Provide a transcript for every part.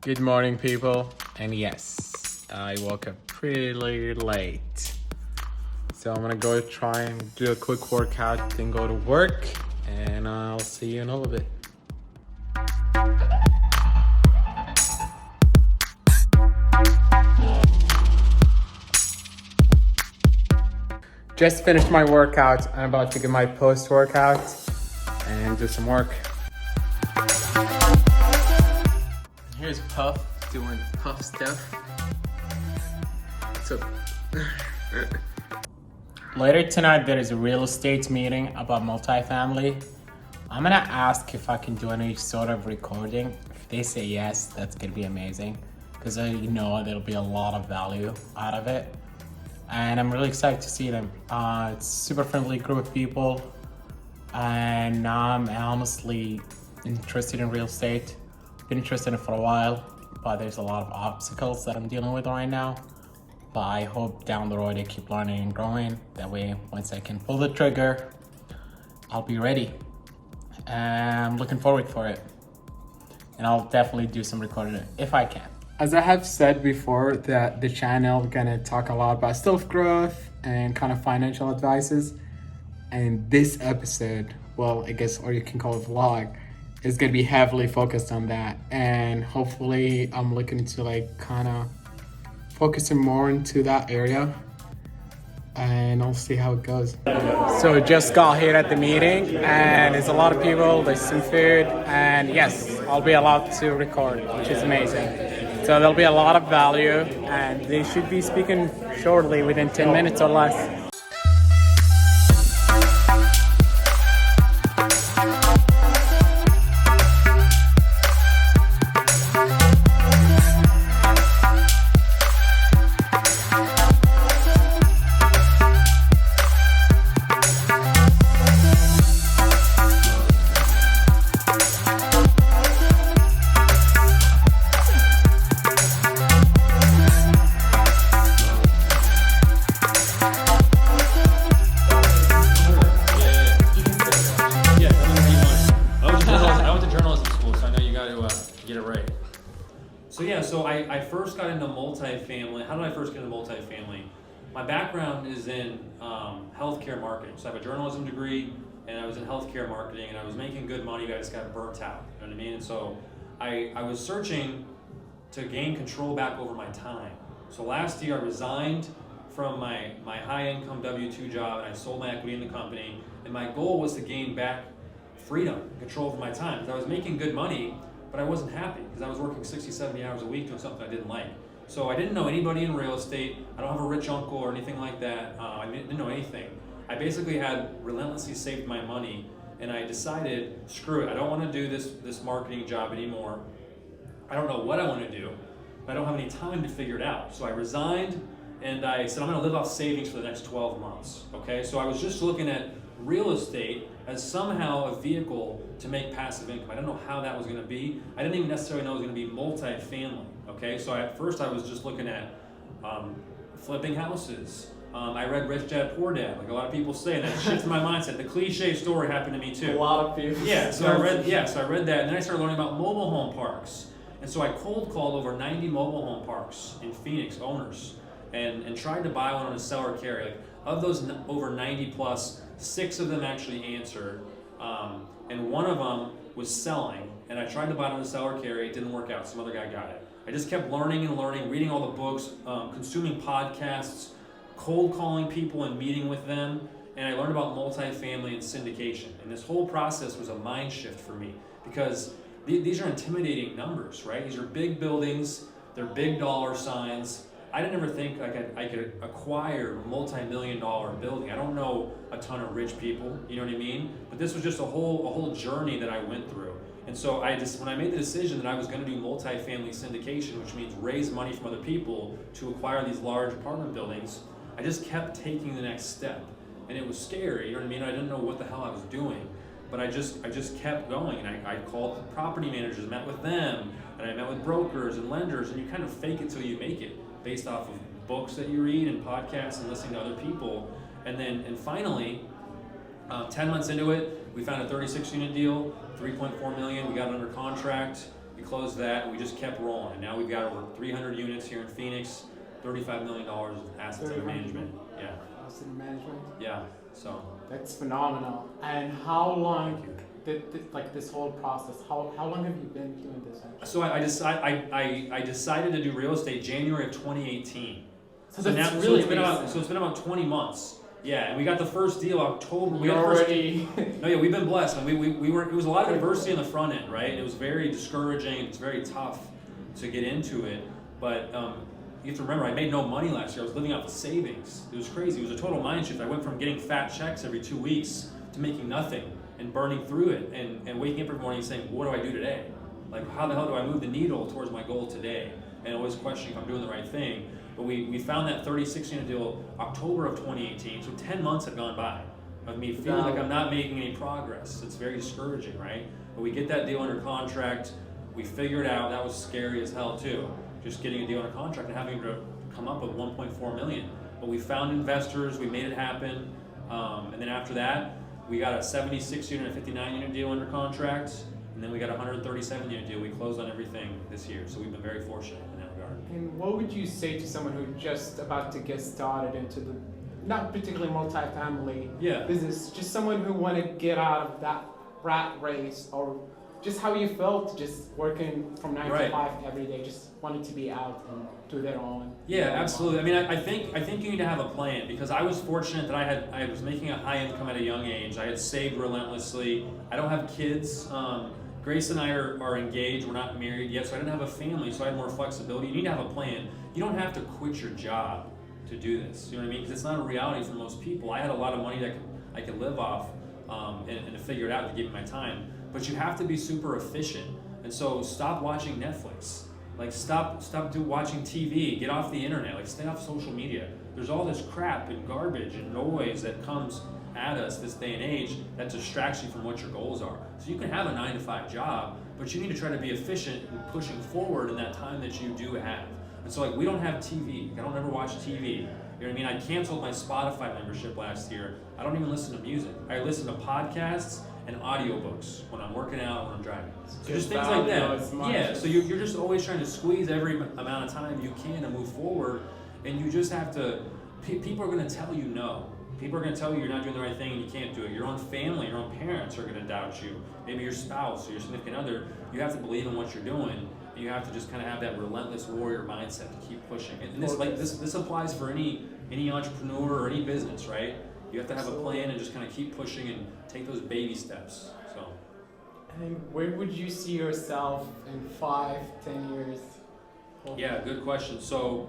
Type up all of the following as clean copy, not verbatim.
Good morning, people. And yes, I woke up pretty late. So I'm gonna go try and do a quick workout, then go to work, and I'll see you in a little bit. Just finished my workout. I'm about to get my post-workout and do some work. Here's Puff doing Puff stuff. So later tonight there is a real estate meeting about multifamily. I'm gonna ask if I can do any sort of recording. If they say yes, that's gonna be amazing because I know there'll be a lot of value out of it. And I'm really excited to see them. It's a super friendly group of people, and I'm honestly interested in real estate. Been interested in it for a while, but there's a lot of obstacles that I'm dealing with right now. But I hope down the road I keep learning and growing. That way, once I can pull the trigger, I'll be ready. And I'm looking forward for it. And I'll definitely do some recording if I can. As I have said before, that the channel gonna talk a lot about self-growth and kind of financial advices. And this episode, well, I guess, or you can call it vlog, is gonna be heavily focused on that. And hopefully I'm looking to kind of focusing more into that area, and I'll see how it goes. So just got here at the meeting, and there's a lot of people, there's some food, and yes, I'll be allowed to record, which is amazing. So there'll be a lot of value, and they should be speaking shortly, within 10 minutes or less. So I first got into multifamily. How did I first get into multifamily? My background is in healthcare marketing. So I have a journalism degree, and I was in healthcare marketing, and I was making good money, but I just got burnt out. You know what I mean? And so I was searching to gain control back over my time. So last year I resigned from my high-income W-2 job, and I sold my equity in the company. And my goal was to gain back freedom, control over my time. Because I was making good money, but I wasn't happy because I was working 60, 70 hours a week doing something I didn't like. So I didn't know anybody in real estate. I don't have a rich uncle or anything like that. I didn't know anything. I basically had relentlessly saved my money, and I decided, screw it, I don't want to do this marketing job anymore. I don't know what I want to do, but I don't have any time to figure it out. So I resigned, and I said I'm going to live off savings for the next 12 months. Okay, so I was just looking at real estate as somehow a vehicle to make passive income. I don't know how that was going to be. I didn't even necessarily know it was going to be multifamily. Okay, so at first I was just looking at flipping houses. I read Rich Dad Poor Dad, like a lot of people say, and that shifted my mindset. The cliche story happened to me too. A lot of people. Yeah, so I read that, and then I started learning about mobile home parks. And so I cold called over 90 mobile home parks in Phoenix, owners, and tried to buy one on a seller carry. Like, of those over 90 plus, 6 of them actually answered, and one of them was selling, and I tried to buy it on a seller carry. It didn't work out. Some other guy got it. I just kept learning and learning, reading all the books, consuming podcasts, cold calling people and meeting with them, and I learned about multifamily and syndication. And this whole process was a mind shift for me because these are intimidating numbers, right? These are big buildings, they're big dollar signs. I didn't ever think I could acquire a multi-million-dollar building. I don't know a ton of rich people, you know what I mean? But this was just a whole journey that I went through. And so when I made the decision that I was going to do multifamily syndication, which means raise money from other people to acquire these large apartment buildings, I just kept taking the next step. And it was scary, you know what I mean? I didn't know what the hell I was doing. But I just kept going, and I called property managers, met with them, and I met with brokers and lenders, and you kind of fake it till you make it, based off of books that you read and podcasts and listening to other people. And finally, 10 months into it, we found a 36 unit deal, 3.4 million. We got it under contract. We closed that, and we just kept rolling. And now we've got over 300 units here in Phoenix, $35 million of assets under management. Yeah. Asset management. Yeah. So. That's phenomenal. And how long did like this whole process? How long have you been doing this? Actually? So I decided to do real estate January of 2018. So that's really so it's been about 20 months. Yeah, and we got the first deal October. We already. No, yeah, we've been blessed. And we were. It was a lot of adversity on the front end, right? It was very discouraging. It's very tough to get into it. But you have to remember, I made no money last year. I was living off of savings. It was crazy. It was a total mind shift. I went from getting fat checks every 2 weeks to making nothing and burning through it, and waking up every morning and saying, what do I do today? Like, how the hell do I move the needle towards my goal today? And always questioning if I'm doing the right thing. But we found that 36 unit deal October of 2018, so 10 months have gone by of me feeling like I'm not making any progress. It's very discouraging, right? But we get that deal under contract, we figure it out. That was scary as hell too, just getting a deal under contract and having to come up with 1.4 million. But we found investors, we made it happen, and then after that, we got a 76 unit and 59 unit deal under contract, and then we got a 137 unit deal. We closed on everything this year, so we've been very fortunate in that regard. And what would you say to someone who's just about to get started into the, not particularly multifamily business, just someone who want to get out of that rat race, or just how you felt just working from 9 to 5 every day, just wanted to be out and do their own? Yeah, absolutely. I mean, I think you need to have a plan, because I was fortunate that I was making a high income at a young age. I had saved relentlessly. I don't have kids. Grace and I are engaged. We're not married yet, so I didn't have a family, so I had more flexibility. You need to have a plan. You don't have to quit your job to do this. You know what I mean? Because it's not a reality for most people. I had a lot of money that I could live off and to figure it out to give me my time. But you have to be super efficient. And so stop watching Netflix. Like stop watching TV. Get off the internet. Like stay off social media. There's all this crap and garbage and noise that comes at us this day and age that distracts you from what your goals are. So you can have a 9 to 5 job, but you need to try to be efficient in pushing forward in that time that you do have. And so like we don't have TV. I don't ever watch TV. You know what I mean? I canceled my Spotify membership last year. I don't even listen to music. I listen to podcasts and audiobooks when I'm working out and when I'm driving. So just things like that. Yeah, so you're just always trying to squeeze every amount of time you can to move forward, and you just have to, people are going to tell you no. People are going to tell you you're not doing the right thing and you can't do it. Your own family, your own parents are going to doubt you. Maybe your spouse or your significant other. You have to believe in what you're doing. And you have to just kind of have that relentless warrior mindset to keep pushing. And this applies for any entrepreneur or any business, right? You have to have a plan and just kind of keep pushing and take those baby steps. So. And where would you see yourself in 5, 10 years? Yeah, good question. So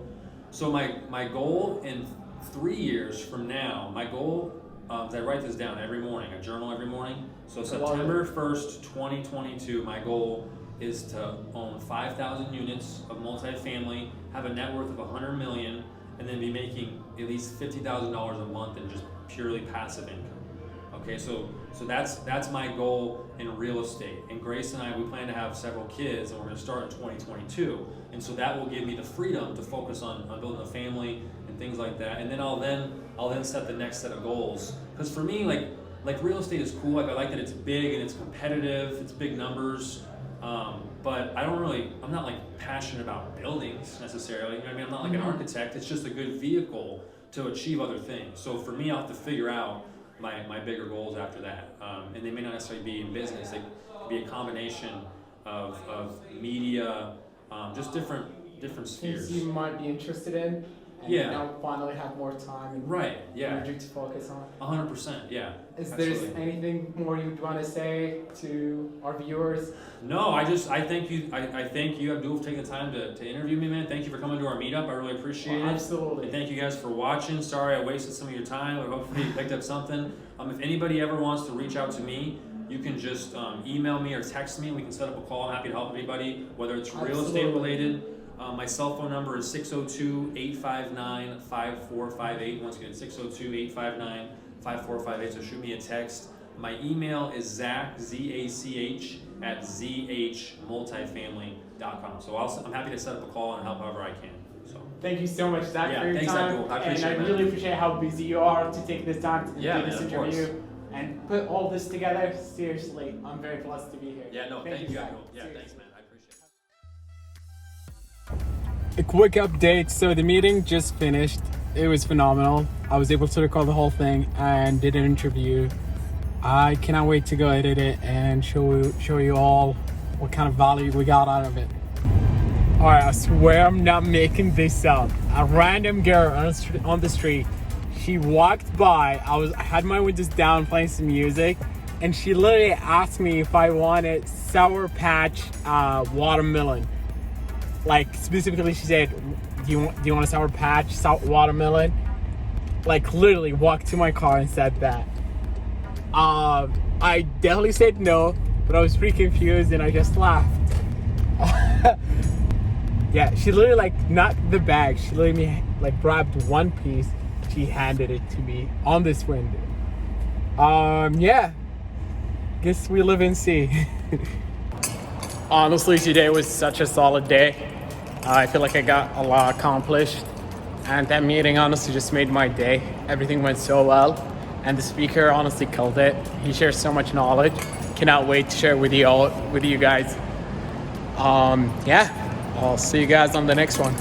my goal in 3 years from now, my goal is I write this down every morning. I journal every morning. So September 1st, 2022, my goal is to own 5,000 units of multifamily, have a net worth of $100 million, and then be making at least $50,000 a month in just purely passive income. Okay, so that's my goal in real estate. And Grace and I, we plan to have several kids, and we're going to start in 2022. And so that will give me the freedom to focus on building a family and things like that. And then I'll then set the next set of goals. Because for me, like real estate is cool. Like I like that it's big and it's competitive. It's big numbers. But I'm not like passionate about buildings necessarily. You know what I mean? I'm not like an architect. It's just a good vehicle to achieve other things. So for me, I'll have to figure out my bigger goals after that. And they may not necessarily be in business. They could be a combination of media, just different spheres. Things you might be interested in. And now finally have more time and energy to focus on. 100%, yeah. Is there anything more you'd want to say to our viewers? No, I thank you. I thank you, Abdul, for taking the time to interview me, man. Thank you for coming to our meetup. I really appreciate it. Absolutely. And thank you guys for watching. Sorry I wasted some of your time, but hopefully you picked up something. If anybody ever wants to reach out to me, you can just email me or text me. We can set up a call. I'm happy to help anybody, whether it's real estate related. My cell phone number is 602-859-5458. Once again, 602-859-5458. So shoot me a text. My email is Zach, Z-A-C-H, at zhmultifamily.com. So I'm happy to set up a call and help however I can. So thank you so much, Zach, for your time. I really appreciate how busy you are to take this time to do this interview and put all this together. Seriously, I'm very blessed to be here. Yeah, no, thank you. Yeah, thanks, man. I appreciate it. A quick update. So the meeting just finished. It was phenomenal. I was able to record the whole thing and did an interview. I cannot wait to go edit it and show you all what kind of value we got out of it. All right, I swear I'm not making this up. A random girl on the street, she walked by. I had my windows down playing some music, and she literally asked me if I wanted Sour Patch watermelon. Like specifically, she said, "Do you want a Sour Patch watermelon?" Like literally walked to my car and said that. I definitely said no, but I was pretty confused and I just laughed. Yeah, she literally like not the bag. She literally like grabbed one piece. She handed it to me on this window. Yeah. Guess we live and see. Honestly, today was such a solid day. I feel like I got a lot accomplished, and that meeting honestly just made my day. Everything went so well, and the speaker honestly killed it. He shares so much knowledge. Cannot wait to share it with you guys. Yeah, I'll see you guys on the next one.